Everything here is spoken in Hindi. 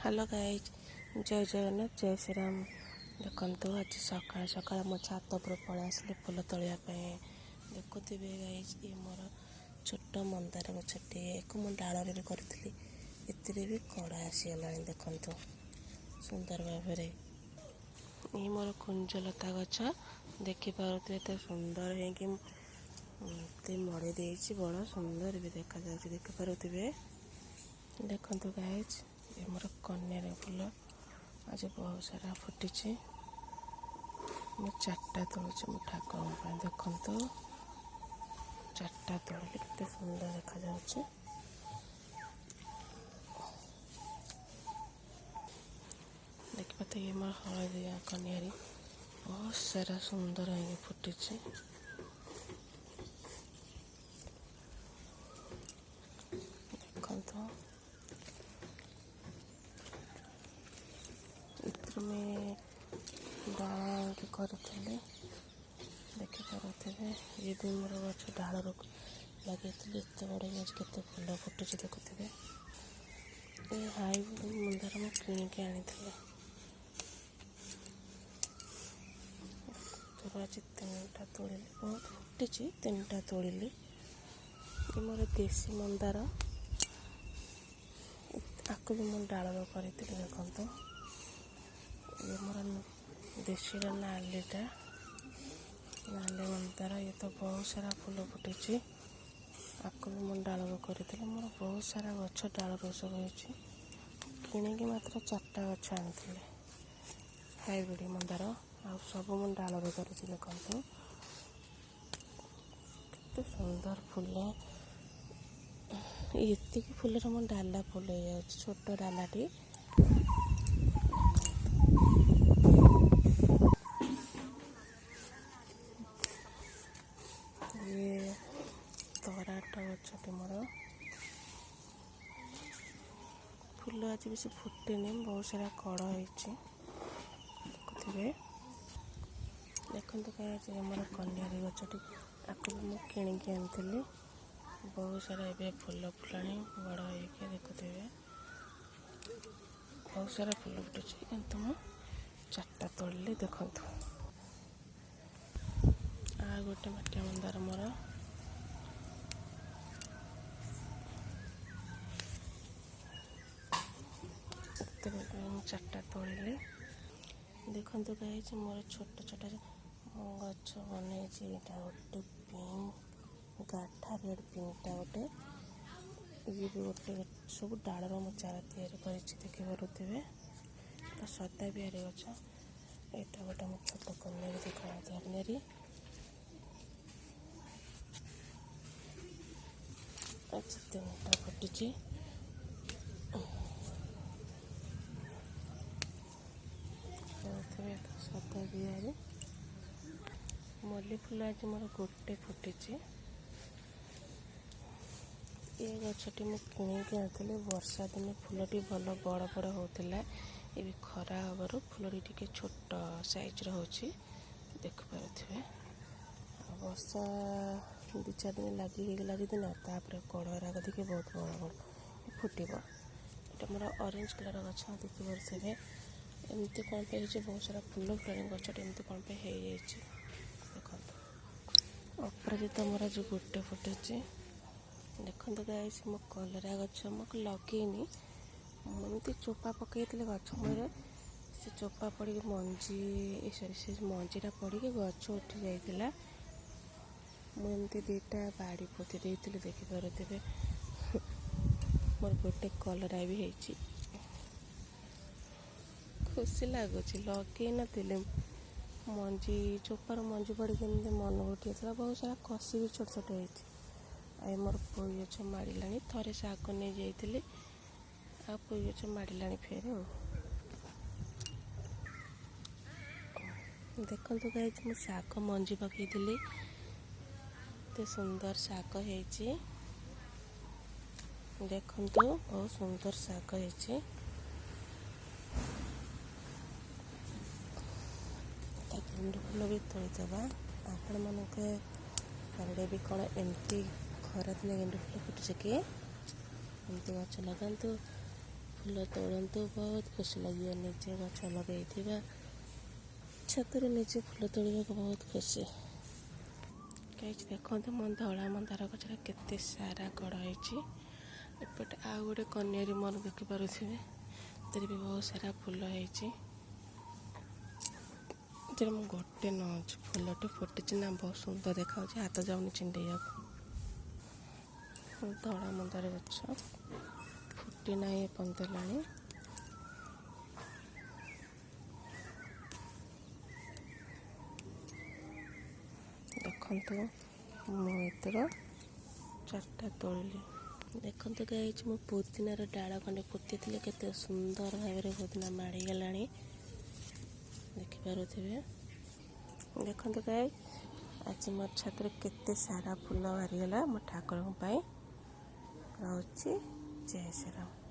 हेलो गाइज, जय जगन्नाथ, जय श्री राम। देखो आज सकाल सकाल मो छात पर पलि आसली फुल तोलिया देखुवे गाइज, ये मोर छोट मंदार गछटे एक मु डाल करी एतिरे भी कड़ा आसीगला। देखु सुंदर भाव ये मोर कुंजलता गछ देखिपे तो सुंदर है मड़े देती बड़ सुंदर भी देखा देखिपे। देखु गाइज, ये मोर कन्यार फूल आज बहुत सारा फुटी। मु चार्टा तोलुची मो ठाकुर देखु चार्टा तोलिली केते सुंदर देखा जाउची। देखिए तो ये मोर हलदिया कन्यारी बहुत सारा सुंदर है फुटी। देखो में डाल करी देखिपे। ये भी मोर गछ डाल लगे एत बड़े गज के फुल फुटुची देखुवे। ये हाइब्रिड मंदार मैं किणिकी आनी आज 3टा तोड़ी बहुत फुटी 3टा तोड़िली। ये मोर देसी मंदार आपको भी मुझे डाल करी देखो। ये मोर देशी नालीटा नाली मंदार ये तो बहुत सारा फूल फुटी। आपको भी मुझे डाल करी मोर बहुत सारा गछ डाल सब होती किणिकी मात्र 4टा गछ आनी हाइब्रिड मंदार आ सब मुझे डाल करी। देखो केते सुंदर फूल ये फूल मो डाला फुल हो छोट डालाटी। ये तराट गछटे मोर फूल आज बेसी फुटेनि बहुत सारा कड़ देखुवे। देखो कहीं मोर कन्यारी गछटी आपको भी मुझे किणिकी आनी बहुत सारा ए फूल फुलाणी बड़ हो देखुवे बहुत सारा फूल फुटुची किंतु मु 4टा तोड़िली। देखु आ गोटे माटिया मंदार मोर 4टा तोड़िली। देखु गाइज मोर छोट छोट गछ बन गोटे पिंक गाठा रेड पिंकटा गोटे ये भी गोटे सब डालर मो चारा तैयारी देखिपे। सदा बिहारी गछ यहाँ गोटे मो छोट कन्यारी देखा कन्यारी आज 3टा फुटी। सदा बिहारी मल्ली फूल आज मोर गोटे फुटी। ये गछटी मुझे किणिकी आनी वर्षा दिन फूलटी भल बड़ बड़ होता ये भी खरा हबार फूलटी टी छोट साइज होची देखिपे। वर्षा 2-4 दिन लगिगला दिन तापर कड़रा देखिए बहुत बड़ बड़ फुटब। ये मोर ऑरेंज कलर गछ देखिपे एमती कौन पे बहुत सारा फूल फुलाणी गछटे एमती कौन पे देखो अपराजित मोर जो गोटे फुटे। देखो गाइस मो कलरा गछ मो लगेनी एमती चोपा पकई गछ मेरे से चोपा पड़ मंजी सरी से मंजीटा पड़ गछ उठी जाइला। मुझे 2टा बाड़ी पोती देखिपे मोर गोटे कलरा भी है खुशी लगुच लगे नी मंजी चोपार मंजी पड़ी मन उठी बहुत सारा कसी भी छोट छोट होती। मोर पोई गछ माड़ा थे शाग नहीं जाइली आ पोई गछ माड़ा फेर। देखो गाइज मु शाग मंजी पकई सुंदर शाग हो देखु बहुत सुंदर शाग हो। गेंडु फूल भी तोड़ीदबा आपण मानक बाड़े भी कौन एमती खरा दिन गेंडु फूल फुटुचे कि एमती गछ लगातु फूल तोड़तु बहुत खुशी लगे निजे गछ लगे छतरे निजे फूल तोड़ा बहुत खुशी कहीं देखो मो धला मंदार गचर केते सारा कड़ एपटे आ गोटे कनियारी मन देखिपे तेरे भी बहुत सारा फूल होती गोटे नच फूलटे फुटी ना बहुत सुंदर देखा हाथ जाऊनी चिंडेया धड़ा मंदार गछ फुटी ना पंदला देखु मुझे चार्टा तोड़िली देखु गाई मो पुदीनार डाल खंडे पोती के सुंदर भाव पुदीना माड़ीगला देखिपे देखु गाई आज मोर छात्र केते सारा फूल बाहरीगला मो ठाकुर रोचे जय श्री राम।